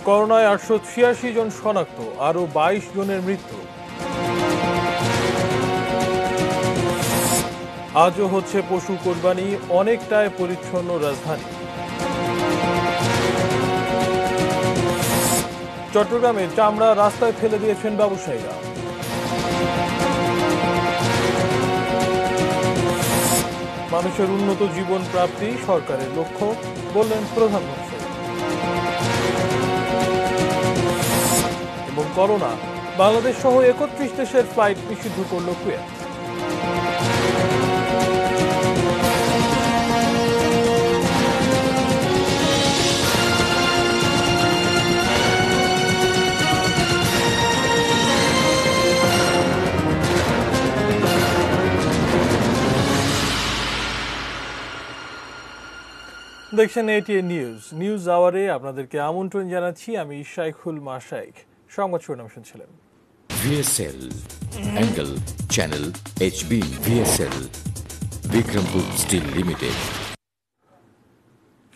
করোনায় 886 জন শনাক্ত, আরও 22 জনের মৃত্যু। আজও হচ্ছে পশু কোরবানি, অনেকটাই পরিচ্ছন্ন রাজধানী। চট্টগ্রামে চামড়া রাস্তায় ফেলে দিয়েছেন ব্যবসায়ীরা। মানুষের উন্নত জীবন প্রাপ্তি সরকারের লক্ষ্য, বললেন প্রধানমন্ত্রী। এবং করোনা, বাংলাদেশ সহ 31 দেশের ফ্লাইট নিষিদ্ধ করল কুয়েত। দেখছেন এটিএন নিউজ আওয়ারে আপনাদেরকে আমন্ত্রণ জানাচ্ছি। আমি শাইখুল মাশাইখ। সংবাদ শিরোনাম শুনছিলেন। VSL angle channel HB VSL Bikrampur steel limited.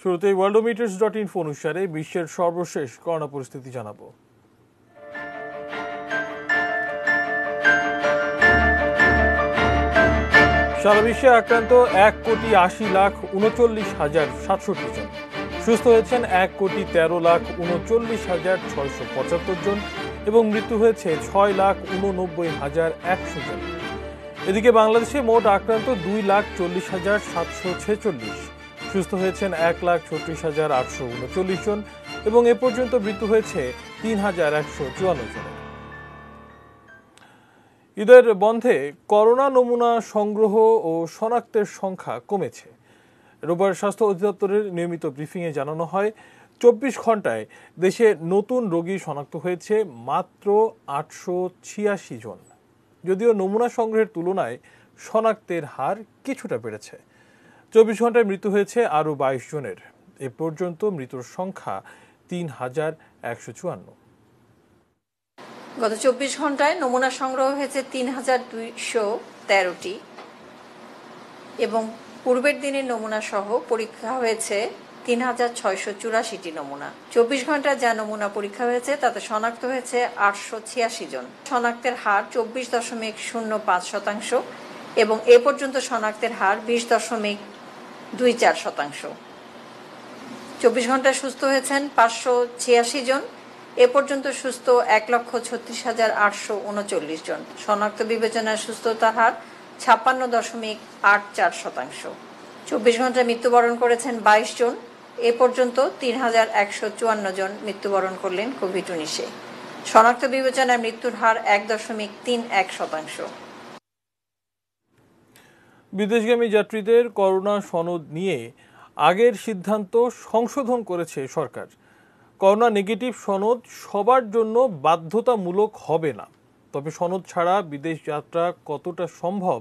শুরুতে worldometers.info অনুসারে বিশ্বের সর্বশেষ করোনা পরিস্থিতি জানাবো। সারা বিশ্বে আক্রান্ত 1,80,39,067 জন, সুস্থ হয়েছেন 1,13,39,675 জন এবং মৃত্যু হয়েছে 6,89,100 জন। এদিকে বাংলাদেশে মোট আক্রান্ত 2,40,746, সুস্থ হয়েছেন 1,36,839 জন এবং এ পর্যন্ত মৃত্যু হয়েছে 3,154 জন। ঈদের বন্ধে করোনা নমুনা সংগ্রহ ও শনাক্তের সংখ্যা কমেছে। রোববার স্বাস্থ্য অধিদপ্তরের নিয়মিত ব্রিফিংয়ে জানানো হয়, 24 ঘন্টায় দেশে নতুন রোগী শনাক্ত হয়েছে মাত্র 886 জন। যদিও নমুনা সংগ্রহের তুলনায় শনাক্তের হার কিছুটা বেড়েছে। 24 ঘন্টায় মৃত্যু হয়েছে আরও 22 জনের। এ পর্যন্ত মৃত্যুর সংখ্যা 3,154। গত 24 ঘন্টায় নমুনা সংগ্রহ হয়েছে 3,213টি এবং পূর্বের দিনের নমুনা সহ পরীক্ষা হয়েছে 3,684টি নমুনা। 24 ঘন্টায় যা নমুনা পরীক্ষা হয়েছে তাতে শনাক্ত হয়েছে 886 জন। শনাক্তের হার 24.05% এবং এ পর্যন্ত শনাক্তের হার 20.24%। 24 ঘন্টায় সুস্থ হয়েছেন 586 জন। এ পর্যন্ত সুস্থ 1,36,839 জন। শনাক্ত বিবেচনায় সুস্থতার হার 56.84%। 24 ঘন্টায় মৃত্যুবরণ করেছেন 22 জন। এ পর্যন্ত 3,154 জন মৃত্যুবরণ করলেন কোভিড-19-এ। শনাক্ত বিবেচনায় মৃত্যুর হার 1.31%। বিদেশগামী যাত্রীদের করোনা সনদ নিয়ে আগের সিদ্ধান্ত সংশোধন করেছে সরকার। করোনা নেগেটিভ সনদ সবার জন্য বাধ্যতামূলক হবে না, তবে সনদ ছাড়া বিদেশ যাত্রা কতটা সম্ভব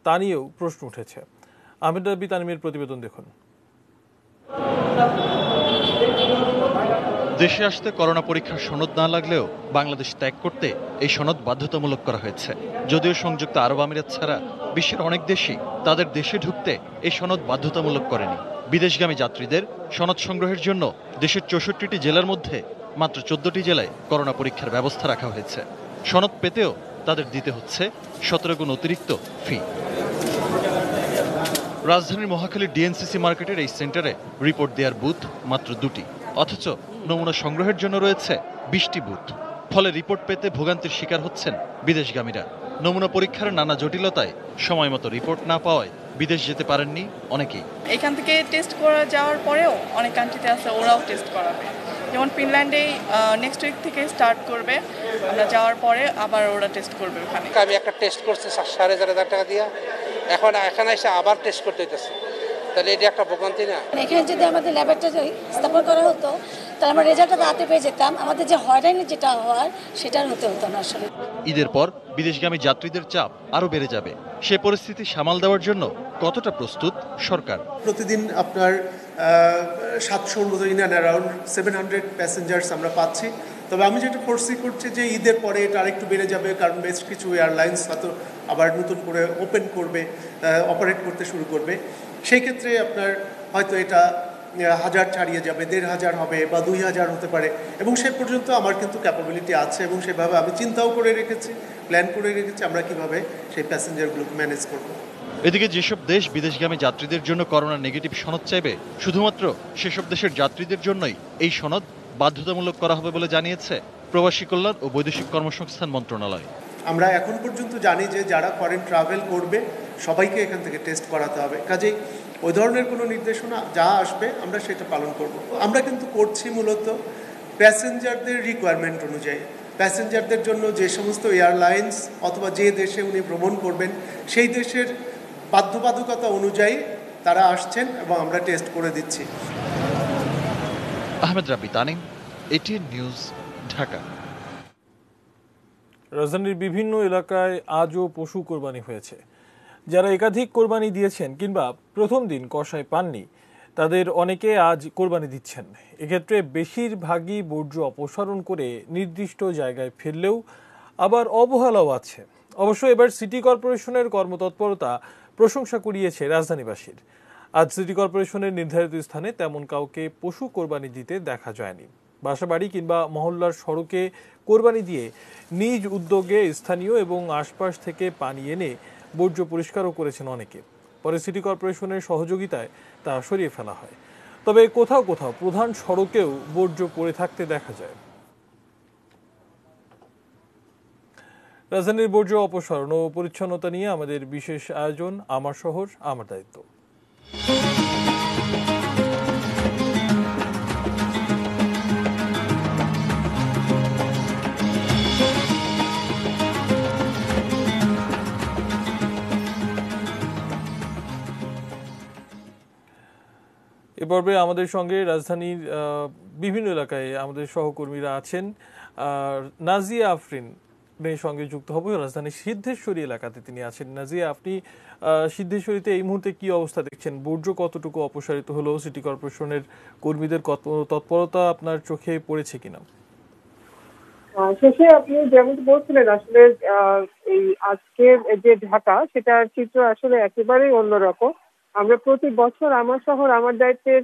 তা নিয়েও প্রশ্ন উঠেছে। আহমেদ রাব্বি তানিমের প্রতিবেদন দেখুন। দেশে আসতে করোনা পরীক্ষার সনদ না লাগলেও বাংলাদেশ ত্যাগ করতে এই সনদ বাধ্যতামূলক করা হয়েছে। যদিও সংযুক্ত আরব আমিরাত ছাড়া বিশ্বের অনেক দেশই তাদের দেশে ঢুকতে এই সনদ বাধ্যতামূলক করেনি। বিদেশগামী যাত্রীদের সনদ সংগ্রহের জন্য দেশের 64টি জেলার মধ্যে মাত্র 14টি জেলায় করোনা পরীক্ষার ব্যবস্থা রাখা হয়েছে। সনদ পেতেও তাদের দিতে হচ্ছে 17 গুণ অতিরিক্ত ফি। রাজধানীর মহাখালীর ডিএনসিসি মার্কেটের এই সেন্টারে রিপোর্ট দেওয়ার বুথ মাত্র 2টি, অথচ নমুনা সংগ্রহের জন্য রয়েছে 20টি বুথ। ফলে রিপোর্ট পেতে ভোগান্তির শিকার হচ্ছেন বিদেশগামীরা। নমুনা পরীক্ষার নানা জটিলতায় সময় মতো রিপোর্ট না পাওয়ায় বিদেশ যেতে পারেননি অনেকেই। এখান থেকে টেস্ট করা যাওয়ার পরেও অনেক কান্ট্রিতে আছে ওরাও টেস্ট করাবে, যেমন ফিনল্যান্ডেই নেক্সট উইক থেকে স্টার্ট করবে। আমরা যাওয়ার পরে আবার ওরা টেস্ট করবে ওখানে। আমি একটা টেস্ট করছি 4,500 টাকা দিয়ে, এখন এখানে এসে আবার টেস্ট করতে হইতেছে। তাহলে এটা একটা ভোগান্তি না? এখানে যদি আমাদের ল্যাবরেটরি স্থাপন করা হতো তাহলে আমরা রেজাল্টটা তাড়াতাড়ি পেয়ে যেতাম। আমাদের যে হয়রানি যেটা হওয়ার সেটা হতে হতো না আসলে। ঈদের পর বিদেশগামী যাত্রীদের চাপ আরও বেড়ে যাবে। সে পরিস্থিতি সামাল দেওয়ার জন্য কতটা প্রস্তুত সরকার? প্রতিদিন আপনার 700 মতো ইন অ্যান্ড অ্যারাউন্ড 700 প্যাসেঞ্জার্স আমরা পাচ্ছি। তবে আমি যেটা ফোরসি করছি যে ঈদের পরে এটা আরেকটু বেড়ে যাবে, কারণ বেশ কিছু এয়ারলাইন্স হয়তো আবার নতুন করে ওপেন করবে, অপারেট করতে শুরু করবে। সেই ক্ষেত্রে আপনার হয়তো এটা 1000 ছাড়িয়ে যাবে, 1500 হবে বা 2000 হতে পারে, এবং সে পর্যন্ত আমার কিন্তু ক্যাপাবিলিটি আছে এবং সেভাবে আমি চিন্তাও করে রেখেছি, প্ল্যান করে রেখেছি আমরা কিভাবে সেই প্যাসেঞ্জারগুলোকে ম্যানেজ করব। এদিকে যেসব দেশ বিদেশগামী যাত্রীদের জন্য করোনা নেগেটিভ সনদ চাইবে, শুধুমাত্র সেসব দেশের যাত্রীদের জন্যই এই সনদ বাধ্যতামূলক করা হবে বলে জানিয়েছে প্রবাসী কল্যাণ ও বৈদেশিক কর্মসংস্থান মন্ত্রণালয়। আমরা এখন পর্যন্ত জানি যে যারা ফরেন ট্রাভেল করবে সবাইকে এখান থেকে টেস্ট করাতে হবে, কাজেই ওই ধরনের কোনো নির্দেশনা যা আসবে আমরা সেটা পালন করব। আমরা কিন্তু করছি মূলত প্যাসেঞ্জারদের রিকোয়ারমেন্ট অনুযায়ী, প্যাসেঞ্জারদের জন্য যে সমস্ত এয়ারলাইন্স অথবা যে দেশে উনি ভ্রমণ করবেন সেই দেশের বাধ্যবাধকতা অনুযায়ী তারা আসছেন এবং আমরা টেস্ট করে দিচ্ছি। আহমেদ রাব্বি তানিম, এটিএন নিউজ, ঢাকা। রাজধানীর বিভিন্ন এলাকায় আজও পশু কোরবানি হয়েছে। যারা একাধিক কোরবানি দিয়েছেন কিংবা প্রথম দিন কষায় পাননি, তাদের অনেকে আজ কোরবানি দিচ্ছেন। এক্ষেত্রে বেশিরভাগই বর্জ্য অপসারণ করে নির্দিষ্ট জায়গায় ফেললেও আবার অবহেলাও আছে। অবশ্য এবার সিটি কর্পোরেশনের কর্মতৎপরতা প্রশংসা কুড়িয়েছে রাজধানীবাসীর। আজ সিটি কর্পোরেশনের নির্ধারিত স্থানে তেমন কাউকে পশু কোরবানি দিতে দেখা যায়নি। বাসাবাড়ি কিংবা মহল্লার সড়কে কোরবানি দিয়ে নিজ উদ্যোগে স্থানীয় এবং আশপাশ থেকে পানি এনে বর্জ্য পরিষ্কারও করেছেন অনেকে। পরে সিটি কর্পোরেশনের সহযোগিতায় তা সরিয়ে ফেলা হয়। তবে কোথাও কোথাও প্রধান সড়কেও বর্জ্য পড়ে থাকতে দেখা যায়। রাজধানীর বর্জ্য অপসারণ ও পরিচ্ছন্নতা নিয়ে আমাদের বিশেষ আয়োজন আমার শহর আমার দায়িত্ব। এ পর্বে আমাদের সঙ্গে রাজধানীর বিভিন্ন এলাকায় আমাদের সহকর্মীরা আছেন। নাজিয়া আফরিন সঙ্গে যুক্ত হব। রাজধানীর সিদ্ধেশ্বরী এলাকাতে তিনি আছেন। নাজিয়া, আপনি সিদ্ধেশ্বরীতে এই মুহূর্তে কি অবস্থা দেখছেন? বর্জ্য কতটুকু অপসারিত হলো? সিটি কর্পোরেশনের কর্মীদের তৎপরতা আপনার চোখে পড়েছে কিনা? শেষে আপনি যেমন বলছিলেন, আসলে এই আজকের যে ঢাকা, সেটার চিত্র আসলে একেবারেই অন্যরকম। আমরা প্রতি বছর আমার শহর আমার দায়িত্বের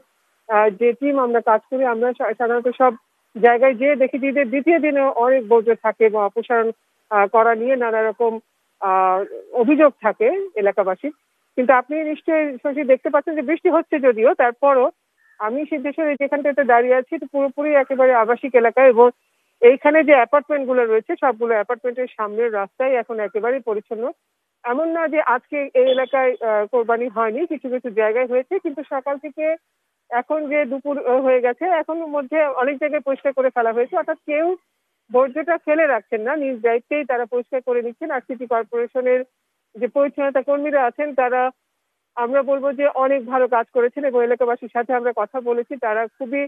যে টিম আমরা কাজ করি, আমরা সাধারণত সব জায়গায় যেয়ে দেখি যে দ্বিতীয় দিনে অনেক বর্জ্য থাকে এবং অপসারণ করা নিয়ে নানা রকম অভিযোগ থাকে এলাকাবাসীর। কিন্তু আপনি নিশ্চয়ই দেখতে পাচ্ছেন যে বৃষ্টি হচ্ছে যদিও, তারপরও আমি সিদ্ধেশ্বরী যেখানটাতে দাঁড়িয়ে আছি পুরোপুরি একেবারে আবাসিক এলাকা, এবং এইখানে যে অ্যাপার্টমেন্ট গুলো রয়েছে সবগুলো অ্যাপার্টমেন্টের সামনের রাস্তায় এখন একেবারেই পরিচ্ছন্ন। এমন না যে আজকে এই এলাকায় কোরবানি হয়নি, কিছু কিছু জায়গায় হয়েছে, কিন্তু সকাল থেকে এখন যে দুপুর হয়ে গেছে এখন মধ্যে অনেক জায়গায় পরিষ্কার করে ফেলা হয়েছে। অর্থাৎ কেউ বর্জ্যটা ফেলে রাখছেন না, নিজ দায়িত্বেই তারা পরিষ্কার করে নিচ্ছেন। আর সিটি কর্পোরেশনের যে পরিচ্ছন্নতা কর্মীরা আছেন তারা, আমরা বলবো যে অনেক ভালো কাজ করেছেন, এবং এলাকাবাসীর সাথে আমরা কথা বলেছি, তারা খুবই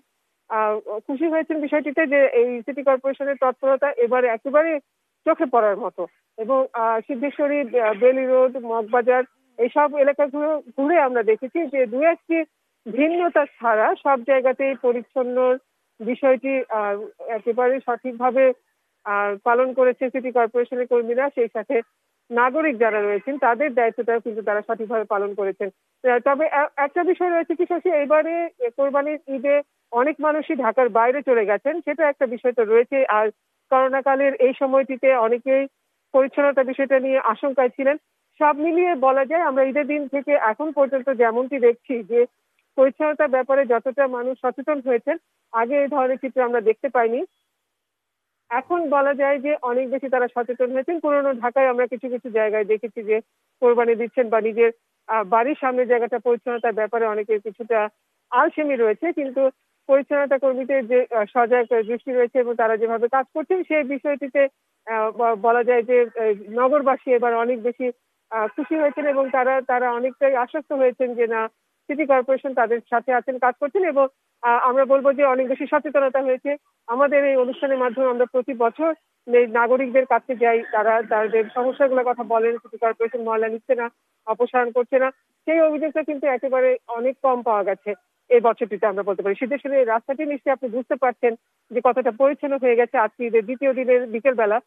খুশি হয়েছেন বিষয়টিতে যে এই সিটি কর্পোরেশনের তৎপরতা এবারে একেবারে চোখে পড়ার মতো। এবং সিদ্ধেশ্বরী, বেলি রোড, মগবাজার এইসব এলাকাগুলো ঘুরে আমরা দেখেছি যে দু একটি ভিন্নতা ছাড়া সব জায়গাতেই পরিচ্ছন্ন বিষয়টি একেবারে সঠিকভাবে পালন করেছে সিটি কর্পোরেশনের কর্মীরা। সেই সাথে নাগরিক যারা রয়েছেন তাদের দায়িত্বটাও কিন্তু তারা সঠিকভাবে পালন করেছেন। তবে একটা বিষয় রয়েছে কি শশী, এবারে কোরবানির ঈদে অনেক মানুষই ঢাকার বাইরে চলে গেছেন, সেটা একটা বিষয় তো রয়েছে। আর করোনা কালের এই সময়টিতে অনেকেই পরিচ্ছন্নতা বিষয়টা নিয়ে আশঙ্কায় ছিলেন। সব মিলিয়ে বলা যায় আমরা ঈদের দিন থেকে এখন পর্যন্ত যেমনটি দেখছি যে পরিচ্ছন্নতার ব্যাপারে যতটা মানুষ সচেতন হয়েছেন, আগে এই ধরনের চিত্র আমরা দেখতে পাইনি। এখন বলা যায় যে অনেক বেশি তারা সচেতন হয়েছেন। পুরোনো ঢাকায় আমরা কিছু কিছু জায়গায় দেখেছি যে কোরবানি দিচ্ছেন বা নিজের বাড়ির সামনের জায়গাটা পরিচ্ছন্নতার ব্যাপারে অনেকের কিছুটা আলসেমি রয়েছে, কিন্তু পরিচ্ছন্নতা কর্মীদের যে সজাগ দৃষ্টি রয়েছে এবং তারা যেভাবে কাজ করছেন সেই বিষয়টিতে বলা যায় যে নগরবাসী এবার অনেক বেশি খুশি হয়েছেন, এবং তারা অনেকটাই আশ্বস্ত হয়েছেন যে না, সিটি কর্পোরেশন তাদের সাথে আছেন, কাজ করছেন। এবং আমরা বলবো যে অনেক বেশি সচেতনতা হয়েছে। আমাদের এই অনুষ্ঠানের মাধ্যমে আমরা প্রতি বছর নাগরিকদের কাছে যাই, তারা তাদের সমস্যাগুলোর কথা বলেন, সিটি কর্পোরেশন ময়লা নিচ্ছে না, অপসারণ করছে না, সেই অভিযোগটা কিন্তু একেবারে অনেক কম পাওয়া গেছে এই বছরটিতে আমরা বলতে পারি। সিদ্ধেশ্বরী এই রাস্তাটি নিশ্চয়ই আপনি বুঝতে পারছেন যে কতটা পরিচ্ছন্ন হয়ে গেছে আজকে ঈদের দ্বিতীয় দিনের বিকেল বেলা।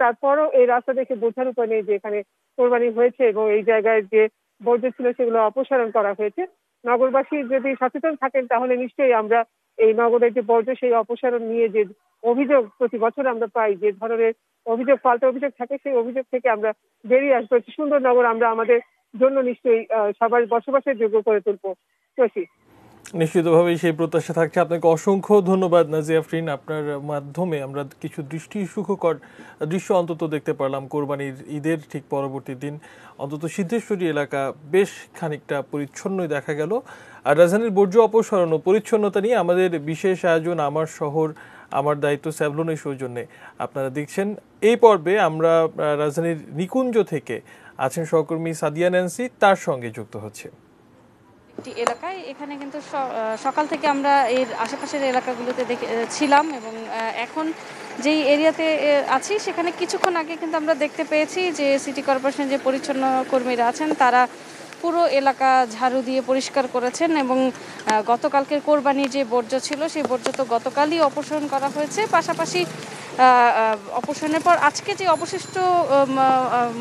তারপরও এই রাস্তা দেখে বোঝার উপায় নেই যে এখানে কোরবানি হয়েছে এবং এই জায়গায় যে বর্জ্য ছিল সেগুলো অপসারণ করা হয়েছে। নগরবাসী যদি সচেতন থাকেন তাহলে নিশ্চয়ই আমরা এই নগরের যে বর্জ্য সেই অপসারণ নিয়ে যে অভিযোগ প্রতি বছর আমরা পাই, যে ধরনের অভিযোগ পাল্টা অভিযোগ থাকে, সেই অভিযোগ থেকে আমরা বেরিয়ে আসবো। একটি সুন্দর নগর আমরা আমাদের জন্য নিশ্চয়ই সবার বসবাসের যোগ্য করে তুলবো। শশী, নিশ্চিতভাবেই সেই প্রত্যাশা থাকছে। আপনাকে অসংখ্য ধন্যবাদ নাজিয়া আফরিন। আপনার মাধ্যমে আমরা কিছু সুখকর দৃশ্য অন্তত দেখতে পারলাম। কোরবানির ঈদের ঠিক পরবর্তী দিন অন্তত সিদ্ধেশ্বরী এলাকা বেশ খানিকটা পরিচ্ছন্নই দেখা গেল। আর রাজধানীর বর্জ্য অপসারণ ও পরিচ্ছন্নতা নিয়ে আমাদের বিশেষ আয়োজন আমার শহর আমার দায়িত্ব স্যাভলনের সৌজন্যে আপনারা দেখছেন। এই পর্বে আমরা রাজধানীর নিকুঞ্জ থেকে আছেন সহকর্মী সাদিয়া ন্যান্সি, তার সঙ্গে যুক্ত হচ্ছে। একটি এলাকায় এখানে কিন্তু সকাল থেকে আমরা এর আশেপাশের এলাকাগুলোতে ছিলাম এবং এখন যেই এরিয়াতে আছি সেখানে কিছুক্ষণ আগে কিন্তু আমরা দেখতে পেয়েছি যে সিটি কর্পোরেশনের যে পরিচ্ছন্ন কর্মীরা আছেন তারা পুরো এলাকা ঝাড়ু দিয়ে পরিষ্কার করেছেন এবং গতকালকের কোরবানির যে বর্জ্য ছিল সেই বর্জ্য তো গতকালই অপসারণ করা হয়েছে। পাশাপাশি অপসারণের পর আজকে যে অবশিষ্ট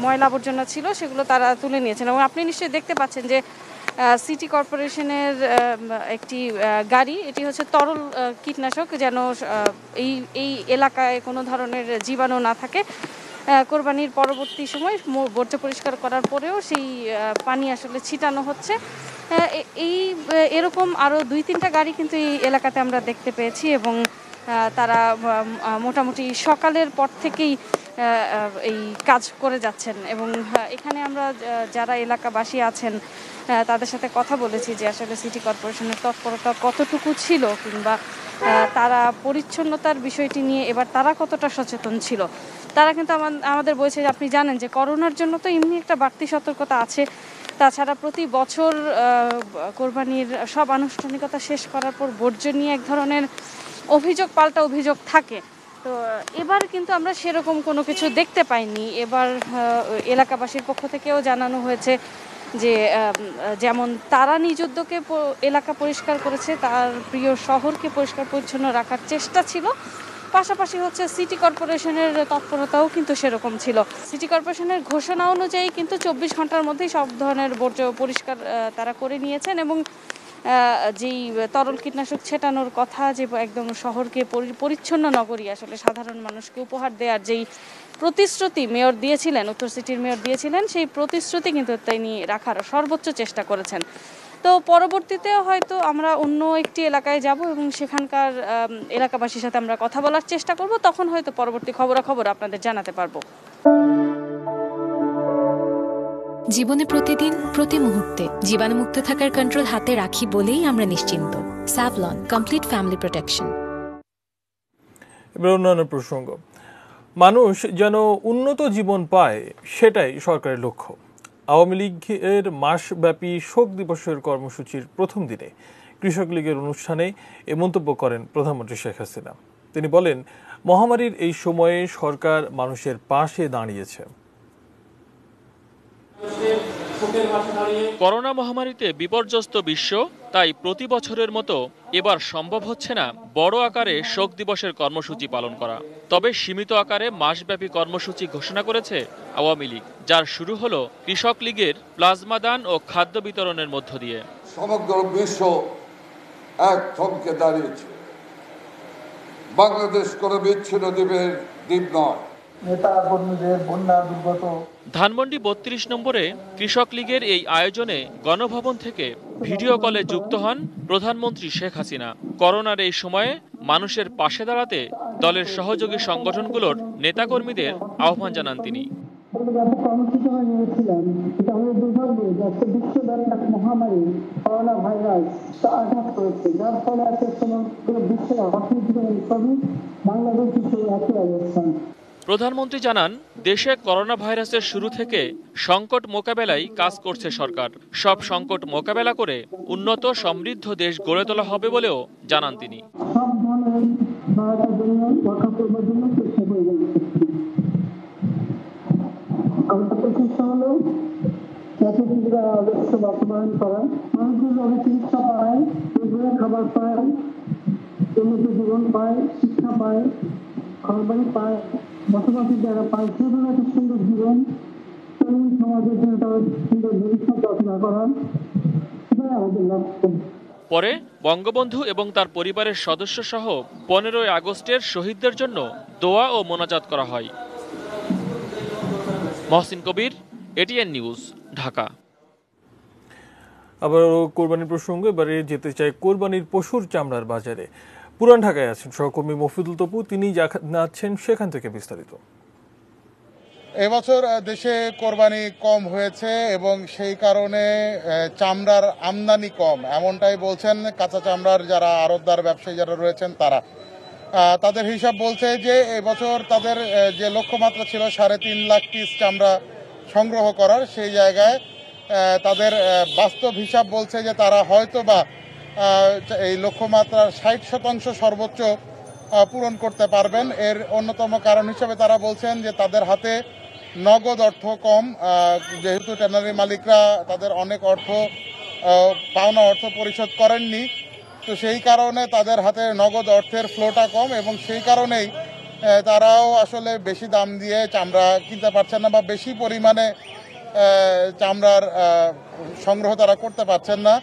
ময়লা আবর্জনা ছিল সেগুলো তারা তুলে নিয়েছেন এবং আপনি নিশ্চয়ই দেখতে পাচ্ছেন যে সিটি কর্পোরেশনের একটি গাড়ি, এটি হচ্ছে তরল কীটনাশক, যেন এই এলাকায় কোনো ধরনের জীবাণু না থাকে। কোরবানির পরবর্তী সময় বর্জ্য পরিষ্কার করার পরেও সেই পানি আসলে ছিটানো হচ্ছে। এরকম আরও 2-3টা গাড়ি কিন্তু এই এলাকাতে আমরা দেখতে পেয়েছি এবং তারা মোটামুটি সকালের পর থেকেই এই কাজ করে যাচ্ছেন এবং এখানে আমরা যারা এলাকাবাসী আছেন তাদের সাথে কথা বলেছি যে আসলে সিটি কর্পোরেশনের তৎপরতা কতটুকু ছিল কিংবা তারা পরিচ্ছন্নতার বিষয়টি নিয়ে এবার তারা কতটা সচেতন ছিল। তারা কিন্তু আমাদের বলছে যে আপনি জানেন যে করোনার জন্য তো এমনি একটা বাড়তি সতর্কতা আছে, তাছাড়া প্রতি বছর কোরবানির সব আনুষ্ঠানিকতা শেষ করার পর বর্জ্য নিয়ে এক ধরনের অভিযোগ পাল্টা অভিযোগ থাকে। তো এবার কিন্তু আমরা সেরকম কোনো কিছু দেখতে পাইনি। এবার এলাকাবাসীর পক্ষ থেকেও জানানো হয়েছে যে যেমন তারা নিজ উদ্যোগে এলাকা পরিষ্কার করেছে, তার প্রিয় শহরকে পরিষ্কার পরিচ্ছন্ন রাখার চেষ্টা ছিল, পাশাপাশি হচ্ছে সিটি কর্পোরেশনের তৎপরতাও কিন্তু সেরকম ছিল। সিটি কর্পোরেশনের ঘোষণা অনুযায়ী কিন্তু 24 ঘন্টার মধ্যেই সব ধরনের বর্জ্য পরিষ্কার তারা করে নিয়েছেন এবং যেই তরল কীটনাশক ছেটানোর কথা, যে একদম শহরকে পরিচ্ছন্ন নগরী আসলে সাধারণ মানুষকে উপহার দেওয়ার যেই প্রতিশ্রুতি মেয়র দিয়েছিলেন, উত্তর সিটির মেয়র দিয়েছিলেন, সেই প্রতিশ্রুতি কিন্তু তিনি রাখার সর্বোচ্চ চেষ্টা করেছেন। তো পরবর্তীতে হয়তো আমরা অন্য একটি এলাকায় যাব এবং সেখানকার এলাকাবাসীর সাথে আমরা কথা বলার চেষ্টা করব, তখন হয়তো পরবর্তী খবরাখবর আপনাদের জানাতে পারবো। জীবনে প্রতিদিন প্রতি মুহূর্তে জীবাণুমুক্ত থাকার কন্ট্রোল হাতে রাখি বলেই আমরা নিশ্চিন্ত। Savlon complete family protection. এবার অন্যান্য প্রসঙ্গ। মানুষ যেন উন্নত জীবন পায় সেটাই সরকারের লক্ষ্য। আওয়ামী লীগের মাসব্যাপী শোক দিবসের কর্মসূচির প্রথম দিনে কৃষক লীগের অনুষ্ঠানে এ মন্তব্য করেন প্রধানমন্ত্রী শেখ হাসিনা। তিনি বলেন, মহামারীর এই সময়ে সরকার মানুষের পাশে দাঁড়িয়েছে। করোনা মহামারীতে বিপর্যস্ত বিশ্ব, তাই প্রতি বছরের মতো এবার সম্ভব হচ্ছে না বড় আকারে শোক দিবসের কর্মসূচি পালন করা। তবে সীমিত আকারে মাসব্যাপী কর্মসূচি ঘোষণা করেছে আওয়ামী লীগ, যার শুরু হলো কৃষক লীগের প্লাজমা দান ও খাদ্য বিতরণের মধ্য দিয়ে। সমগ্র বিশ্ব এক থমকে দাঁড়িয়েছে। বাংলাদেশ কোনো বিচ্ছিন্ন দ্বীপ নয়। ধানমন্ডি 32 নম্বরে কৃষক লীগের এই আয়োজনে গণভবন থেকে ভিডিও কলে যুক্ত হন প্রধানমন্ত্রী শেখ হাসিনা। করোনার এই সময়ে মানুষের পাশে দাঁড়াতে দলের সহযোগী সংগঠনগুলোর নেতাকর্মীদের আহ্বান জানান তিনি। প্রধানমন্ত্রী জানান, দেশে করোনা ভাইরাসের শুরু থেকে সংকট মোকাবেলায় কাজ করছে সরকার। সব সংকট মোকাবেলা করে উন্নত সমৃদ্ধ দেশ গড়ে তোলা হবে বলেও জানান তিনি। খাবার পায়, জীবন পায়, শিক্ষা পায়, ঘরবাড়ি পায়, বসবাসের জায়গা পায়, সেগুলো একটা সুন্দর জীবন, তরুণ সমাজের জন্য সুন্দর ভবিষ্যৎ রচনা করা, পারে আমাদের লাভ কমবে। পরে বঙ্গবন্ধু এবং তার পরিবারের সদস্য সহ 15 আগস্টের শহীদদের জন্য দোয়া ও মোনাজাত করা হয়। মহসিন কবির, এটিএন নিউজ, ঢাকা। আবার কোরবানির প্রসঙ্গে এবারে যেতে চাই কোরবানির পশুর চামড়ার বাজারে। পুরান ঢাকায় আছেন সহকর্মী মফিদুল তপু, তিনি জানাচ্ছেন সেখান থেকে বিস্তারিত। এবছর দেশে কোরবানি কম হয়েছে এবং সেই কারণে চামড়ার আমদানি কম, এমনটাই বলছেন কাঁচা চামড়ার যারা আড়তদার ব্যবসায়ী যারা রয়েছেন তারা। তাদের হিসাব বলছে যে এবছর তাদের যে লক্ষ্যমাত্রা ছিল 3.5 লাখ পিস চামড়া সংগ্রহ করার, সেই জায়গায় তাদের বাস্তব হিসাব বলছে যে তারা হয়তো বা এই লক্ষ্যমাত্রার 60% সর্বোচ্চ পূরণ করতে পারবেন। এর অন্যতম কারণ হিসেবে তারা বলছেন যে তাদের হাতে নগদ অর্থ কম, যেহেতু ট্যানারি মালিকরা তাদের অনেক অর্থ পাওনা অর্থ পরিশোধ করেননি, তো সেই কারণে তাদের হাতে নগদ অর্থের ফ্লোটা কম এবং সেই কারণেই তারাও আসলে বেশি দাম দিয়ে চামড়া কিনতে পারছেন না বা বেশি পরিমাণে চামড়ার সংগ্রহ তারা করতে পারছেন না।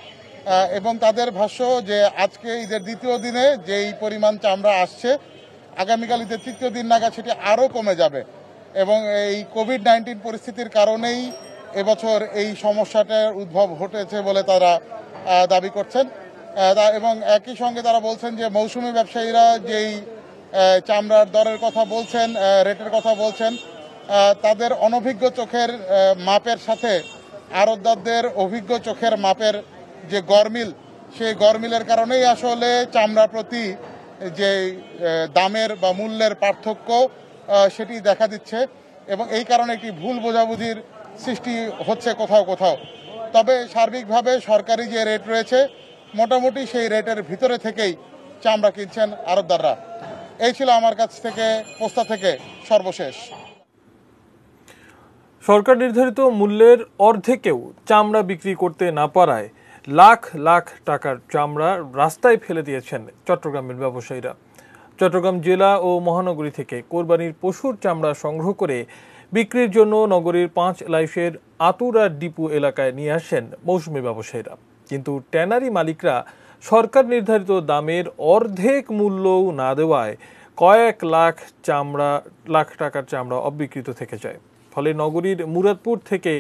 এবং তাদের ভাষ্য যে আজকে ঈদের দ্বিতীয় দিনে যেই পরিমাণ চামড়া আসছে, আগামীকাল ঈদের তৃতীয় দিন নাগাদ সেটি আরও কমে যাবে এবং এই কোভিড-19 পরিস্থিতির কারণেই এবছর এই সমস্যাটার উদ্ভব ঘটেছে বলে তারা দাবি করছেন। এবং একই সঙ্গে তারা বলছেন যে মৌসুমি ব্যবসায়ীরা যেই চামড়ার দরের কথা বলছেন, রেটের কথা বলছেন, তাদের অনভিজ্ঞ চোখের মাপের সাথে আড়তদারদের অভিজ্ঞ চোখের মাপের যে গরমিল, সেই গরমিলের কারণেই আসলে চামড়া প্রতি যে দামের বা মূল্যের পার্থক্য সেটি দেখা দিচ্ছে এবং এই কারণে একটি ভুল বোঝাবুঝির সৃষ্টি হচ্ছে কোথাও কোথাও। তবে সার্বিকভাবে সরকারি যে রেট রয়েছে মোটামুটি সেই রেটের ভিতরে থেকেই চামড়া কিনছেন আড়তদাররা। এই ছিল আমার কাছ থেকে পোস্তা থেকে সর্বশেষ। সরকার নির্ধারিত মূল্যের অর্ধেকেও চামড়া বিক্রি করতে না পারায় লাখ লাখ টাকার চামড়া রাস্তায় ফেলে দিয়েছেন চট্টগ্রামের ব্যবসায়ীরা। চট্টগ্রাম জেলা ও মহানগরী থেকে কোরবানির পশুর চামড়া সংগ্রহ করে বিক্রির জন্য নগরীর 5 লাইফের আতুরা ডিপু এলাকায় নিয়ে আসেন মৌসুমী ব্যবসায়ীরা, কিন্তু ট্যানারি মালিকরা সরকার নির্ধারিত দামের অর্ধেক মূল্যও না দেওয়ায় কয়েক লাখ টাকার চামড়া অবিকৃত থেকে যায়। ফলে নগরীর মুরাদপুর থেকে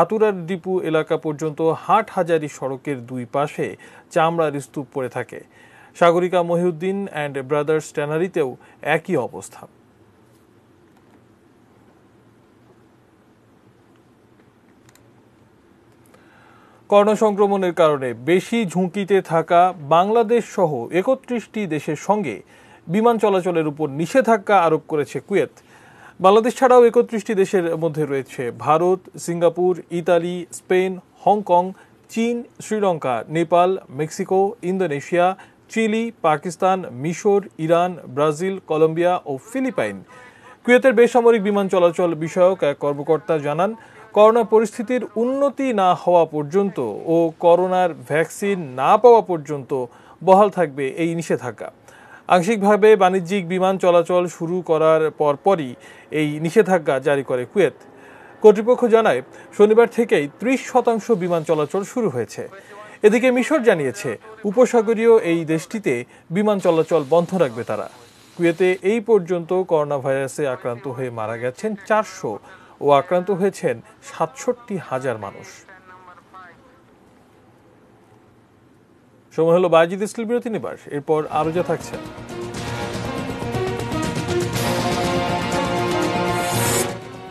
আতুরার ডিপু এলাকা পর্যন্ত হাটহাজারী সড়কের দুই পাশে চামড়ার স্তূপ পড়ে থাকে। সাগরিকা মহিউদ্দিন অ্যান্ড ব্রাদার্স ট্যানারিতেও একই অবস্থা। করোনা সংক্রমণের কারণে বেশি ঝুঁকিতে থাকা বাংলাদেশ সহ 31টি দেশের সঙ্গে বিমান চলাচলের উপর নিষেধাজ্ঞা আরোপ করেছে কুয়েত। বাংলাদেশ ছাড়াও 31টি দেশের মধ্যে রয়েছে Bharat, Singapore, Italy, Spain, Hong Kong, চীন, Sri Lanka, Nepal, Mexico, Indonesia, Chile, Pakistan, মিশর, ইরান, ব্রাজিল, কলম্বিয়া ও ফিলিপাইন। কুয়েতের বেসামরিক বিমান চলাচল বিষয়ক এক কর্মকর্তা জানান, করোনা পরিস্থিতির উন্নতি না হওয়া পর্যন্ত ও করোনার ভ্যাকসিন না পাওয়া পর্যন্ত বহাল থাকবে এই নিষেধাজ্ঞা। আংশিকভাবে বাণিজ্যিক বিমান চলাচল শুরু করার পরপরই এই নিষেধাজ্ঞা জারি করে কুয়েত। কর্তৃপক্ষ জানায় শনিবার থেকেই 30% বিমান চলাচল শুরু হয়েছে। এদিকে মিশর জানিয়েছে উপসাগরীয় এই দেশটিতে বিমান চলাচল বন্ধ রাখবে তারা। কুয়েতে এই পর্যন্ত করোনা ভাইরাসে আক্রান্ত হয়ে মারা গেছেন 400 ও আক্রান্ত হয়েছেন 67,000 মানুষ। সময় হলো বাজিদ ইসলাম বিরতি নিবার, এরপর আরো যা থাকছে।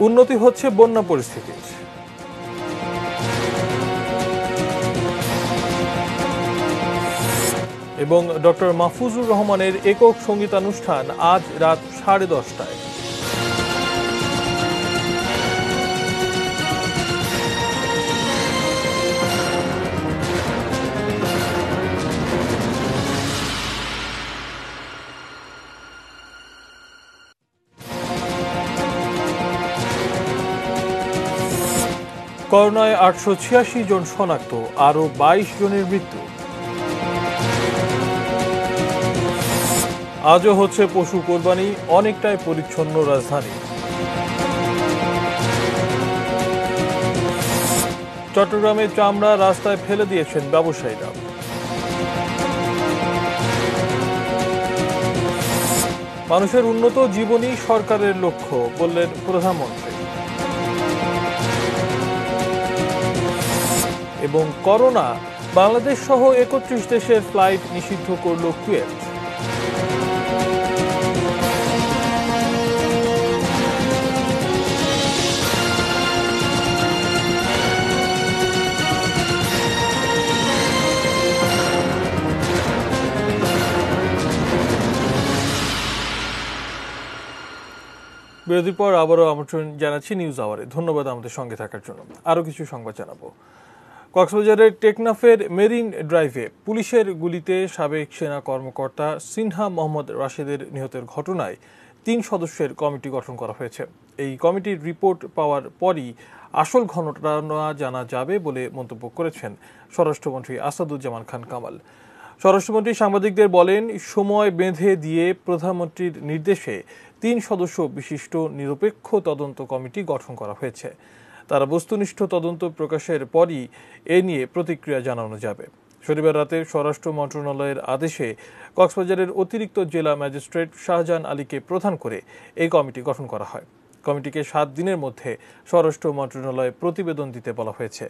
উন্নতি হচ্ছে বন্যা পরিস্থিতির। এবং ডক্টর মাহফুজুর রহমানের একক সঙ্গীতানুষ্ঠান আজ রাত 10:30টায়। করোনায় 886 জন শনাক্ত, আরও 22 জনের মৃত্যু। আজও হচ্ছে পশু কোরবানি, অনেকটাই পরিচ্ছন্ন রাজধানী। চট্টগ্রামে চামড়া রাস্তায় ফেলে দিয়েছেন ব্যবসায়ীরা। মানুষের উন্নত জীবনই সরকারের লক্ষ্য বললেন প্রধানমন্ত্রী। এবং করোনা, বাংলাদেশ সহ ৩১ দেশের ফ্লাইট নিষিদ্ধ করল কুয়েত। বিরতির পর আবারও আমন্ত্রণ জানাচ্ছি নিউজ আওয়ারে। ধন্যবাদ আমাদের সঙ্গে থাকার জন্য। আরও কিছু সংবাদ জানাবো। কক্সবাজারের টেকনাফের মেরিন ড্রাইভে পুলিশের গুলিতে সাবেক সেনা কর্মকর্তা সিনহা মোহাম্মদ রাশেদের নিহতের ঘটনায় ৩ সদস্যের কমিটি গঠন করা হয়েছে। এই কমিটির রিপোর্ট পাওয়ার পরই আসল ঘটনা জানা যাবে বলে মন্তব্য করেছেন স্বরাষ্ট্রমন্ত্রী আসাদুজ্জামান খান কামাল। স্বরাষ্ট্রমন্ত্রী সাংবাদিকদের বলেন, সময় বেঁধে দিয়ে প্রধানমন্ত্রীর নির্দেশে ৩ সদস্য বিশিষ্ট নিরপেক্ষ তদন্ত কমিটি গঠন করা হয়েছে। তারা বস্তুনিষ্ঠ তদন্ত প্রকাশের পরই এ নিয়ে প্রতিক্রিয়া জানানো যাবে। শনিবার রাতে স্বরাষ্ট্র মন্ত্রণালয়ের আদেশে কক্সবাজারের অতিরিক্ত জেলা ম্যাজিস্ট্রেট শাহজাহান আলীকে প্রধান করে এই কমিটি গঠন করা হয়। কমিটিকে 7 দিনের মধ্যে স্বরাষ্ট্র মন্ত্রণালয়ে প্রতিবেদন দিতে বলা হয়েছে।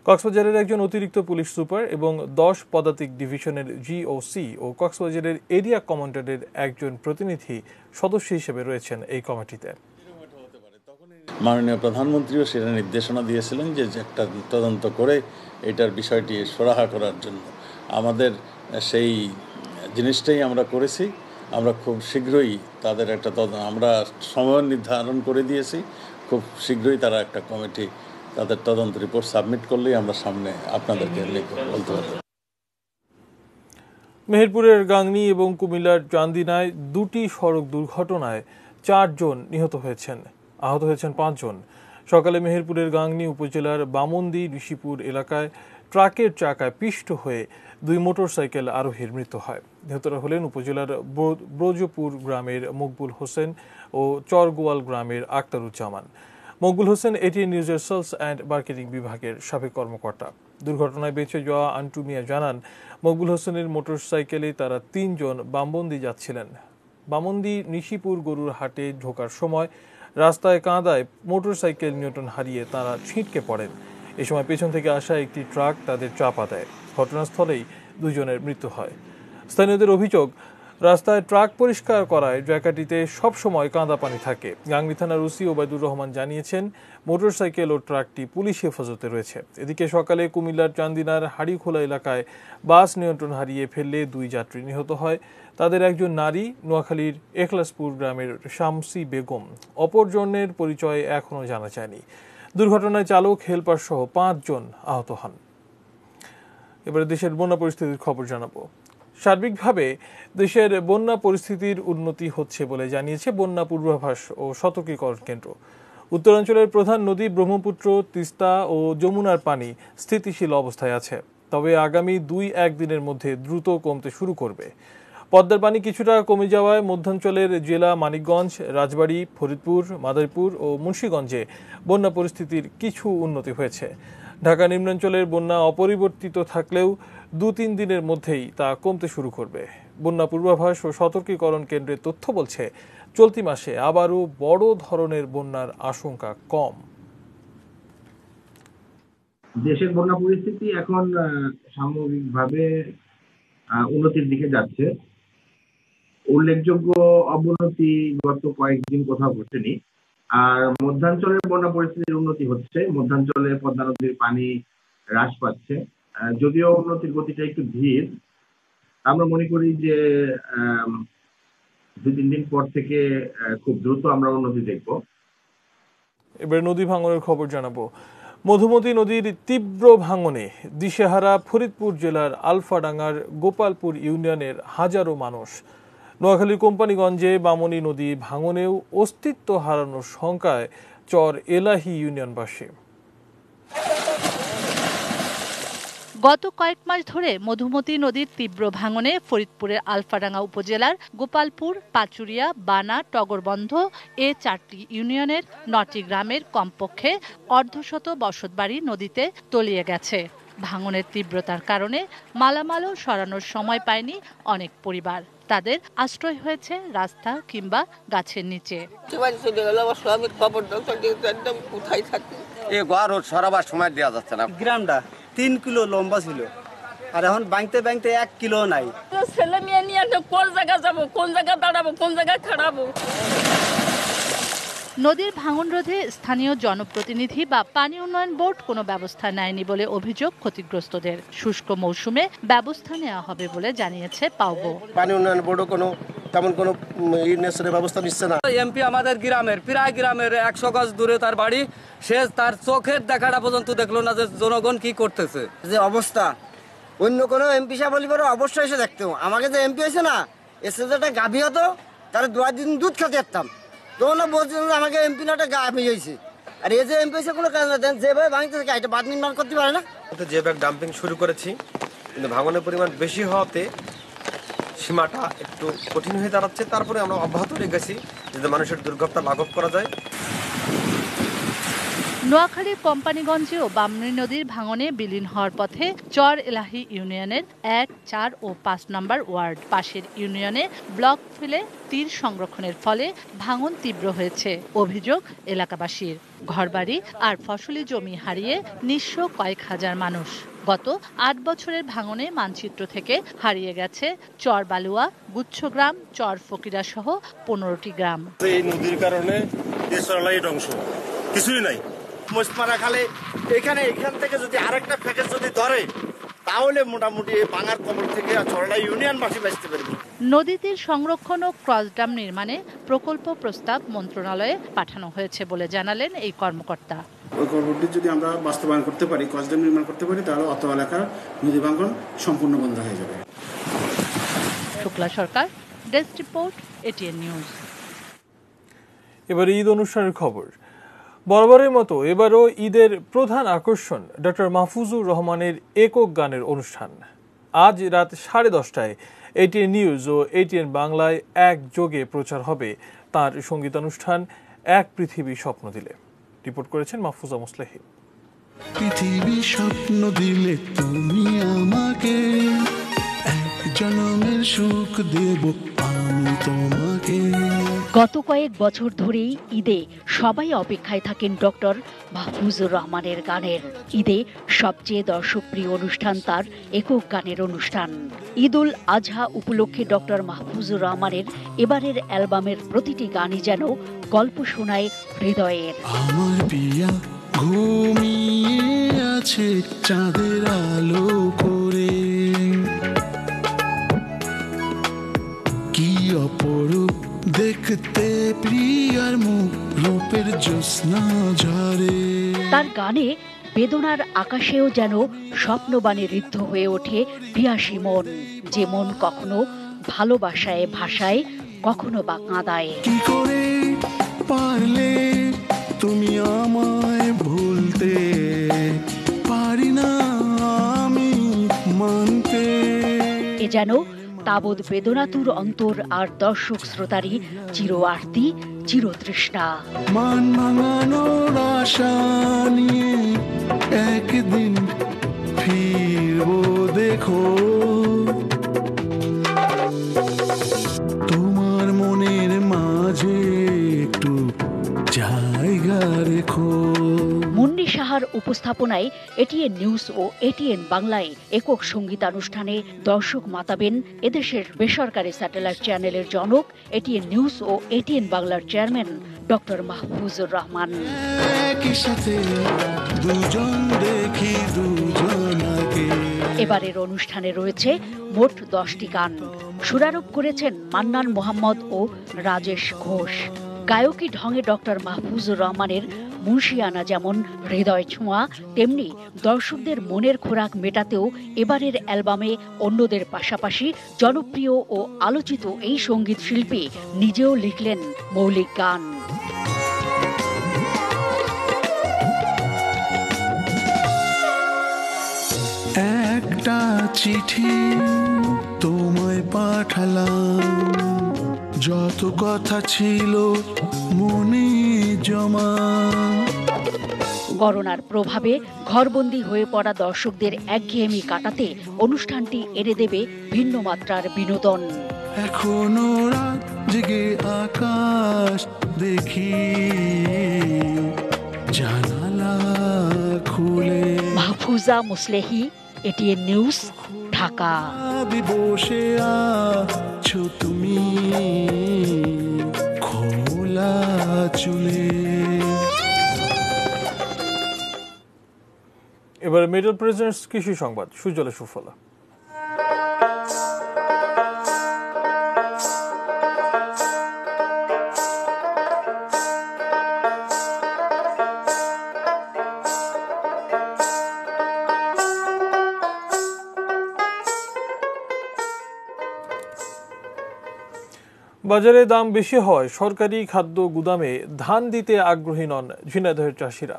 কক্সবাজারের একজন অতিরিক্ত পুলিশ সুপার এবং 10 পদাতিক ডিভিশনের জিওসি ও কক্সবাজারের এরিয়া কমান্ডারের একজন প্রতিনিধি সদস্য হিসেবে রয়েছেন এই কমিটিতে। মাননীয় প্রধানমন্ত্রীও সেটা নির্দেশনা দিয়েছিলেন যে একটা তদন্ত করে এটার বিষয়টি সুরাহা করার জন্য। আমাদের সেই জিনিসটাই আমরা করেছি। আমরা খুব শীঘ্রই তাদের একটা আমরা সময় নির্ধারণ করে দিয়েছি। খুব শীঘ্রই তারা একটা কমিটি তাদের তদন্ত রিপোর্ট সাবমিট করলেই আমরা সামনে আপনাদেরকে বলতে পারব। মেহেরপুরের গাংনী এবং কুমিল্লার চান্দিনায় 2টি সড়ক দুর্ঘটনায় 4 জন নিহত হয়েছেন, আহত হয়েছেন 5 জন। সকালে মেহেরপুরের গাংনী উপজেলার বামন্দি ঋষিপুর এলাকায় ট্রাকের চাকায় পিষ্ট হয়ে 2 মোটরসাইকেল আরোহীর মৃত্যু হয়। নিহতরা হলেন উপজেলার ব্রজপুর গ্রামের মকবুল হোসেন ও চরগোয়াল গ্রামের আক্তারুজ্জামান। মকবুল হোসেন এটিএন নিউজের সেলস অ্যান্ড মার্কেটিং বিভাগের সাবেক কর্মকর্তা। দুর্ঘটনায় বেঁচে যাওয়া আন্টু মিয়া জানান, মকবুল হোসেনের মোটরসাইকেলে তারা 3 জন বামবন্দি যাচ্ছিলেন। বামন্দি নিশিপুর গরুর হাটে ঢোকার সময় রাস্তায় কাঁদায় মোটরসাইকেল নিয়ন্ত্রণ হারিয়ে তারা ছিটকে পড়েন। এ সময় পেছন থেকে আসা একটি ট্রাক তাদের চাপা দেয়। ঘটনাস্থলেই 2 জনের মৃত্যু হয়। স্থানীয়দের অভিযোগ, রাস্তায় ট্রাক পরিষ্কার করায় জায়গাটিতে সবসময় কাঁদা পানি থাকে। গাংনী থানার ওসি ওবায়দুর রহমান জানিয়েছেন, মোটরসাইকেল ও ট্রাকটি পুলিশ হেফাজতে রয়েছে। এদিকে সকালে কুমিল্লার চান্দিনার হাড়িখোলা এলাকায় বাস নিয়ন্ত্রণ হারিয়ে ফেললে 2 যাত্রী নিহত হয়। তাদের একজন নারী, নোয়াখালীর এখলাসপুর গ্রামের শামসি বেগম। অপরজনের পরিচয় এখনও জানা যায়নি। দুর্ঘটনায় চালক, হেলপার সহ 5 জন আহত হন। এবারে দেশের বন্যা পরিস্থিতির খবর জানাবো। সার্বিকভাবে দেশের বন্যা পরিস্থিতির উন্নতি হচ্ছে বলে জানিয়েছে বন্যা পূর্বাভাস ও সতর্কীকরণ কেন্দ্র। উত্তরাঞ্চলের প্রধান নদী ব্রহ্মপুত্র, তিস্তা ও যমুনার পানি স্থিতিশীল অবস্থায় আছে, তবে আগামী 2-1 দিনের মধ্যে দ্রুত কমতে শুরু করবে। পদ্মার পানি কিছুটা কমে যাওয়ায় মধ্যাঞ্চলের জেলা মানিকগঞ্জ, রাজবাড়ী, ফরিদপুর, মাদারীপুর ও মুন্সিগঞ্জে বন্যা পরিস্থিতির কিছু উন্নতি হয়েছে। ঢাকা নিম্নাঞ্চলের বন্যা অপরিবর্তিত থাকলেও 2-3 দিনের মধ্যেই তা কমতে শুরু করবে। বন্যা পূর্বাভাস ও সতর্কীকরণ কেন্দ্রের তথ্য বলছে, চলতি মাসে আবারও বড় ধরনের বন্যার আশঙ্কা কম। দেশের বন্যা পরিস্থিতি এখন সামগ্রিকভাবে উন্নতির দিকে যাচ্ছে। উল্লেখযোগ্য অবনতি গত কয়েকদিন কোথাও ঘটেনি। আর মধ্যাঞ্চলের বন্যা পরিস্থিতির উন্নতি হচ্ছে। মধ্যাঞ্চলে পদ্মা নদীর পানি হ্রাস পাচ্ছে, যদিও উন্নতির গতিটা একটু ধীর। আমরা মনে করি যে 2-3 দিন পর থেকে খুব দ্রুত আমরা উন্নতি দেখব। এবার নদী ভাঙনের খবর জানাবো। মধুমতি নদীর তীব্র ভাঙনে দিশেহারা ফরিদপুর জেলার আলফাডাঙ্গার গোপালপুর ইউনিয়নের হাজারো মানুষ। নোয়াখালীর কোম্পানিগঞ্জে বামনী নদী ভাঙনেও অস্তিত্ব হারানোর শঙ্কায় চর এলাহি ইউনিয়নবাসী। গত কয়েক মাস ধরে মধুমতি নদীর তীব্র ভাঙনে ফরিদপুরের আলফাডাঙ্গা উপজেলার গোপালপুর, পাচুরিয়া, বানা, টগরবন্ধ এ 4টি ইউনিয়নের 9টি গ্রামের কমপক্ষে অর্ধশত বসতবাড়ি নদীতে তলিয়ে গেছে। ভাঙনের তীব্রতার কারণে মালামালও সরানোর সময় পায়নি অনেক পরিবার। তাদের আশ্রয় হয়েছে রাস্তা কিংবা গাছের নিচে। সরাবার সময় দেওয়া যাচ্ছে না। গ্রামটা 3 কিলো লম্বা ছিল, আর এখন বাঁধতে 1 কিলো নাই। ছেলে মেয়ে নিয়ে কোন জায়গায় যাবো, কোন জায়গায় দাঁড়াবো, কোন জায়গায় খাড়াবো। নদীর ভাঙন রোধে স্থানীয় জনপ্রতিনিধি বা পানি উন্নয়ন বোর্ড কোনো ব্যবস্থা নেয়নি বলে অভিযোগ ক্ষতিগ্রস্তদের। শুষ্ক মৌসুমে ব্যবস্থা নেওয়া হবে বলে জানিয়েছে পাওবো। পানি উন্নয়ন বোর্ডও তেমন কোনো ব্যবস্থা নিচ্ছে না। এমপি আমাদের প্রায় গ্রামের 100 গজ দূরে তার বাড়ি, সে তার চোখের দেখাটা পর্যন্ত দেখলো না যে জনগণ কি করতেছে। যে অবস্থা অন্য কোনো এমপি সাহেব বলি পরে অবশ্যই এসে দেখতে। আমাকে যে এমপি হয়েছে না, এসে যেটা গাভী হতো তার 2 দিন দুধ খেতে যেতাম, তখন বলছেন আমাকে এমপি নাটা গাভী হয়েছে। আর এই যে এমপি হয়েছে কোনো কাজ না, যেভাবে ভাঙতেছে এটা বাদ নির্মাণ করতে পারে না। যে ব্যাগ ডাম্পিং শুরু করেছি, কিন্তু ভাঙনের পরিমাণ বেশি হওয়াতে সীমাটা একটু কঠিন হয়ে দাঁড়াচ্ছে। তারপরে আমরা অব্যাহত রেখেছি যাতে মানুষের দুর্ঘটনা লাঘব করা যায়। নোয়াখালীর কোম্পানিগঞ্জেও বামনী নদীর ভাঙনে বিলীন হওয়ার পথে চর এলাহি ইউনিয়নের 1, 4 ও 5 নম্বর ওয়ার্ড। পাশের ইউনিয়নে ব্লক ফেলে তীর সংরক্ষণের ফলে ভাঙন তীব্র হয়েছে। অভিযোগ এলাকাবাসীর। ঘরবাড়ি আর ফসলি জমি হারিয়ে নিঃস্ব কয়েক হাজার মানুষ। গত 8 বছরের ভাঙনে মানচিত্র থেকে হারিয়ে গেছে চর বালুয়া, গুচ্ছগ্রাম, চর ফকিরা সহ 15টি গ্রাম। এই নদীর কারণে ধ্বংস, কিছুই নাই। মোসপাড়া খালে এখান থেকে যদি আরেকটা প্যাকেজ যদি ধরে, তাহলে মোটামুটি ভাঙার কবর থেকে চরলা ইউনিয়নবাসী বাঁচতে পারবে। নদীতীর সংরক্ষণ ও ক্রস ড্যাম নির্মাণে প্রকল্প প্রস্তাব মন্ত্রণালয়ে পাঠানো হয়েছে বলে জানালেন এই কর্মকর্তা। ওই প্রকল্পটি যদি আমরা বাস্তবায়ন করতে পারি, ক্রস ড্যাম নির্মাণ করতে পারি, তাহলে অত এলাকার নদী ভাঙন সম্পূর্ণ বন্ধ হয়ে যাবে। শুক্লা সরকার, ডেস্ক রিপোর্ট, এটিএন নিউজ। এবার ঈদ অনুষ্ঠানের খবর। বরাবরের মতো এবারও ঈদের প্রধান আকর্ষণ ডক্টর মাহফুজুর রহমানের একক গানের অনুষ্ঠান। আজ রাত 10:30টায় এটিএন নিউজ ও এটিএন বাংলায় একযোগে প্রচার হবে তাঁর সঙ্গীতানুষ্ঠান এক পৃথিবী স্বপ্ন দিলে। রিপোর্ট করেছেন মাহফুজা মুসলেহিন। পৃথিবী স্বপ্ন দিলে তুমি আমাকে, এক জনমের সুখ দেব আমি তোমাকে। গত কয়েক বছর ধরেই ঈদে সবাই অপেক্ষায় থাকেন ডক্টর মাহফুজুর রহমানের গানের। ঈদে সবচেয়ে দর্শকপ্রিয় অনুষ্ঠান তার একক গানের অনুষ্ঠান। ঈদ উল আজহা উপলক্ষে ডক্টর মাহফুজুর রহমানের এবারের অ্যালবামের প্রতিটি গানই যেন গল্প শোনায় হৃদয়ের। আমার পিয়া ঘুমিয়ে আছে চাঁদের আলো করে, কি অপরূপ দেখতে প্রিয়ার মুখ, রূপের জ্যোৎস্না ঝরে। তার গানে বেদনার আকাশেও যেন স্বপ্নবাণী ঋদ্ধ হয়ে ওঠে পিয়াসী মন, যে মন কখনো ভালোবাসায় ভাষায়, কখনো বা কাঁদায়। কি করে পারলে তুমি আমায় ভুলতে, পারি না আমি মানতে। এ যেন তাবৎ বেদনাতুর অন্তর আর দর্শক শ্রোতারই চির আরতি, চির তৃষ্ণা। মান ভাঙানোর আশা নিয়ে একদিন ফিরবো দেখো, তোমার মনের মাঝে একটু জায়গা রেখো। মুন্নি সাহার উপস্থাপনায় এটিএন নিউজ ও এটিএন বাংলায় একক সঙ্গীতানুষ্ঠানে দর্শক মাতাবেন এদেশের বেসরকারি স্যাটেলাইট চ্যানেলের জনক এটিএন নিউজ ও এটিএন বাংলার চেয়ারম্যান ডক্টর মাহফুজুর রহমান। এবারের অনুষ্ঠানে রয়েছে মোট 10টি গান। সুরারোপ করেছেন মান্নান মোহাম্মদ ও রাজেশ ঘোষ। গায়কী ঢঙে ডক্টর মাহফুজুর রহমানের মুন্সিয়ানা যেমন হৃদয় ছোঁয়া, তেমনি দর্শকদের মনের খোরাক মেটাতেও এবারের অ্যালবামে অন্যদের পাশাপাশি জনপ্রিয় ও আলোচিত এই সঙ্গীত শিল্পী নিজেও লিখলেন মৌলিক গান। একটা চিঠি তোমায় পাঠালাম, যত কথা ছিল মনে জমা। করোনার প্রভাবে ঘরবন্দি হয়ে পড়া দর্শকদের একঘেয়েমি কাটাতে অনুষ্ঠানটি এনে দেবে ভিন্ন মাত্রার বিনোদন। এখনো রাত জেগে আকাশ দেখি, জানালা খুলে। Mahfuza Muslehi, ATN news, Dhaka. বসে আছো তুমি খোলা চুলে। এবার মিডল প্রেজেন্টস কৃষি সংবাদ, সুজলে সুফলা। বাজারে দাম বেশি হওয়ায় সরকারি খাদ্য গুদামে ধান দিতে আগ্রহী নন ঝিনাইদহের চাষিরা।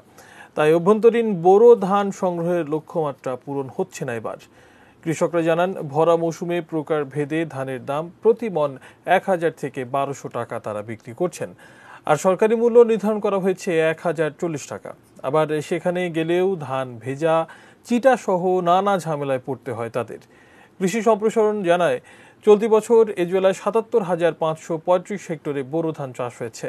তাই অভ্যন্তরীণ বোরো ধান সংগ্রহের লক্ষ্যমাত্রা পূরণ হচ্ছে না এবার। কৃষকরা জানান, ভরা মৌসুমে প্রকার ভেদে ধানের দাম প্রতি মণ 1000 থেকে 1200 টাকা তারা বিক্রি করছেন। আর সরকারি মূল্য নির্ধারণ করা হয়েছে 1040 টাকা। আবার সেখানে গেলেও ধান ভেজা, চিটা সহ নানা ঝামেলায় পড়তে হয় তাদের। কৃষি সম্প্রসারণ জানায়, চলতি বছর এ জেলায় ৭৭,৫35 হেক্টরে বোরো ধান চাষ হয়েছে,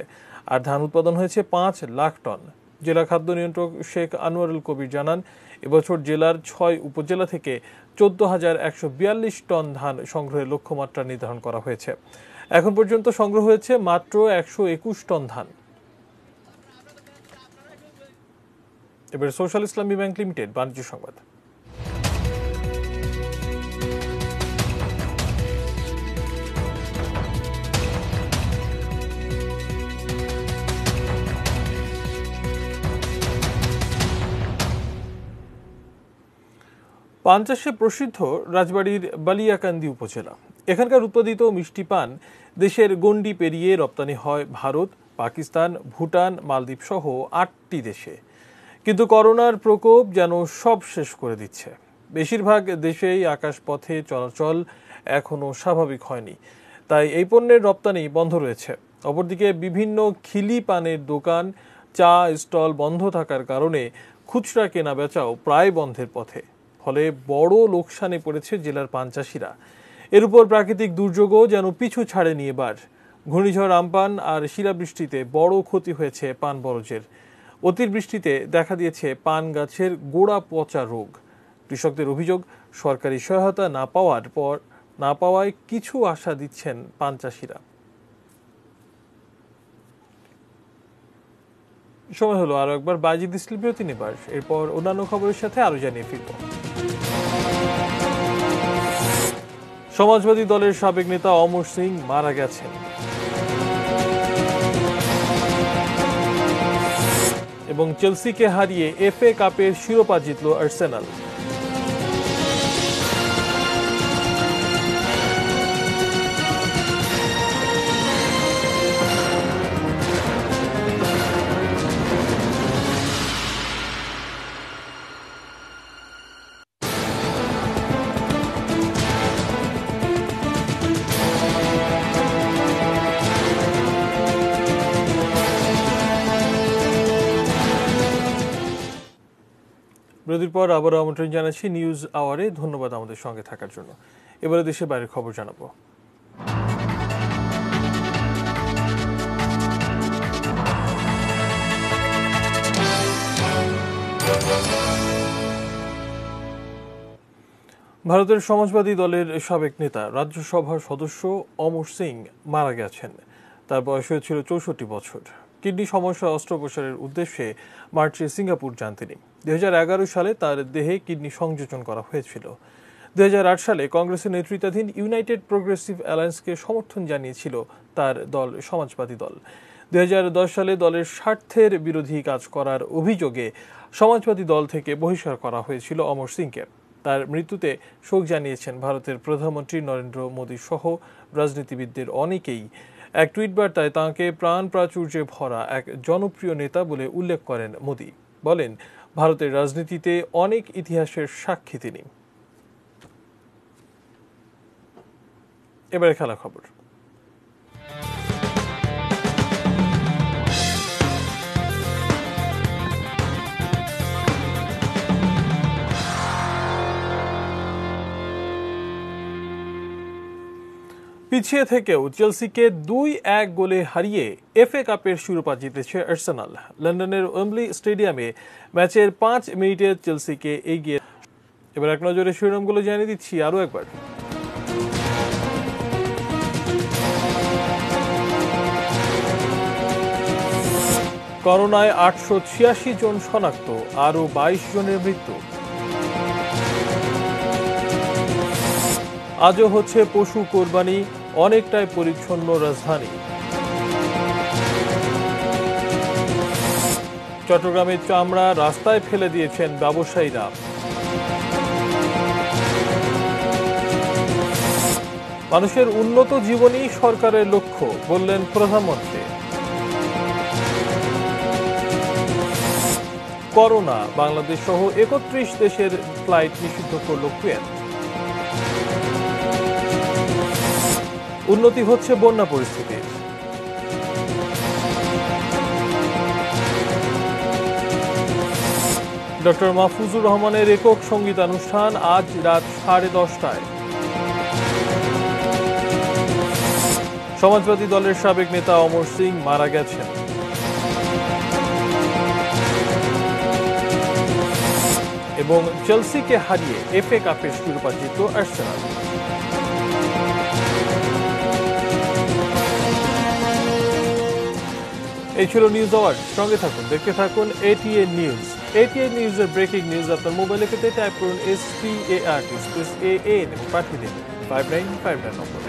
আর ধান উৎপাদন হয়েছে 5 লাখ টন। জেলা খাদ্য নিয়ন্ত্রক শেখ আনোয়ারুল কবির জানান, এবছর জেলার 6 উপজেলা থেকে 14,142 টন ধান সংগ্রহের লক্ষ্যমাত্রা নির্ধারণ করা হয়েছে। এখন পর্যন্ত সংগ্রহ হয়েছে মাত্র 121 টন ধান। এবার সোশ্যাল ইসলামী ব্যাংক লিমিটেড বাণিজ্য সংবাদ। পান চাষে প্রসিদ্ধ রাজবাড়ীর বালিয়াকান্দি উপজেলা। এখানকার উৎপাদিত মিষ্টি পান দেশের গণ্ডি পেরিয়ে রপ্তানি হয় ভারত, পাকিস্তান, ভুটান, মালদ্বীপ সহ 8টি দেশে। কিন্তু করোনার প্রকোপ যেন সব শেষ করে দিচ্ছে। বেশিরভাগ দেশেই আকাশপথে চলাচল এখনও স্বাভাবিক হয়নি, তাই এই পণ্যের রপ্তানি বন্ধ রয়েছে। অপরদিকে বিভিন্ন খিলি পানের দোকান, চা স্টল বন্ধ থাকার কারণে খুচরা কেনা বেচাও প্রায় বন্ধের পথে। ফলে বড় লোকসানে পড়েছে জেলার পান চাষিরা। এর উপর প্রাকৃতিক দুর্যোগও যেন পিছু ছাড়েনি এবার। ঘূর্ণিঝড় আম্পান আর শিলাবৃষ্টিতে বড় ক্ষতি হয়েছে পান বরজের। অতিবৃষ্টিতে দেখা দিয়েছে পান গাছের গোড়া পচা রোগ। কৃষকদের অভিযোগ, সরকারি সহায়তা না পাওয়ায় কিছু আশা দিচ্ছেন পান চাষিরা। সময় হলো আরো একবার বাজিদ ইসলাম বিরতি নেবার, এরপর অন্যান্য খবরের সাথে আরো জানিয়ে ফিরব। সমাজবাদী দলের সাবেক নেতা অমর সিং মারা গেছেন এবং চেলসিকে হারিয়ে এফএ কাপের শিরোপা জিতল আর্সেনাল। বিরতির পর আবারও আমন্ত্রণ জানাচ্ছি নিউজ আওয়ারে। ধন্যবাদ আমাদের সঙ্গে থাকার জন্য। এবারে দেশের বাইরের খবর জানাবো। ভারতের সমাজবাদী দলের সাবেক নেতা, রাজ্যসভার সদস্য অমর সিং মারা গেছেন। তার বয়স হয়েছিল 64 বছর। কিডনি সমস্যা অস্ত্রোপচারের উদ্দেশ্যে মার্চে সিঙ্গাপুর যান তিনি। 2011 সালে তার দেহে কিডনি সংযোজন করা হয়েছিল। 2008 সালে কংগ্রেসের নেতৃত্বাধীন ইউনাইটেড প্রোগ্রেসিভ অ্যালায়েন্সকে সমর্থন জানিয়েছিল তার দল সমাজবাদী দল। 2010 সালে দলের স্বার্থের বিরোধী কাজ করার অভিযোগে সমাজবাদী দল থেকে বহিষ্কার করা হয়েছিল অমর সিংকে। তার মৃত্যুতে শোক জানিয়েছেন ভারতের প্রধানমন্ত্রী নরেন্দ্র মোদী সহ রাজনীতিবিদদের অনেকেই। এক টুইট বার্তায় তাঁকে প্রাণ প্রাচুর্যে ভরা এক জনপ্রিয় নেতা বলে উল্লেখ করেন মোদী। বলেন, ভারতের রাজনীতিতে অনেক ইতিহাসের সাক্ষী তিনি। এবারে খেলা খবর। পিছিয়ে থেকেও চেলসিকে 2-1 গোলে হারিয়ে এফএ কাপের শিরোপা জিতেছে আর্সেনাল। লন্ডনের ওয়েম্বলি স্টেডিয়ামে ম্যাচের 5 মিনিটে চেলসিকে এগিয়ে। এবার এক নজরে শিরোনামগুলো জানিয়ে দিচ্ছি আরও একবার। করোনায় 886 জন শনাক্ত, আরও 22 জনের মৃত্যু। আজও হচ্ছে পশু কোরবানি, অনেকটাই পরিচ্ছন্ন রাজধানী। চট্টগ্রামের চামড়া রাস্তায় ফেলে দিয়েছেন ব্যবসায়ীরা। মানুষের উন্নত জীবনই সরকারের লক্ষ্য, বললেন প্রধানমন্ত্রী। করোনা, বাংলাদেশ সহ 31 দেশের ফ্লাইট নিষিদ্ধ করল কুয়েত। উন্নতি হচ্ছে বন্যা পরিস্থিতির। ডক্টর মাহফুজুর রহমানের একক সঙ্গীতানুষ্ঠান আজ রাত 10:30টায়। সমাজবাদী দলের সাবেক নেতা অমর সিং মারা গেছেন। এবং চেলসিকে হারিয়ে এফএ কাপের শিরোপা জিতল আর্সেনাল। এই ছিল নিউজ আওয়ার। সঙ্গে থাকুন, দেখতে থাকুন এটিএন নিউজ। এটিএন নিউজের ব্রেকিং নিউজ আপনার মোবাইলে পেতে টাইপ করুন SPART স্পেস AN এবং পাঠিয়ে দিন 5959 নম্বর।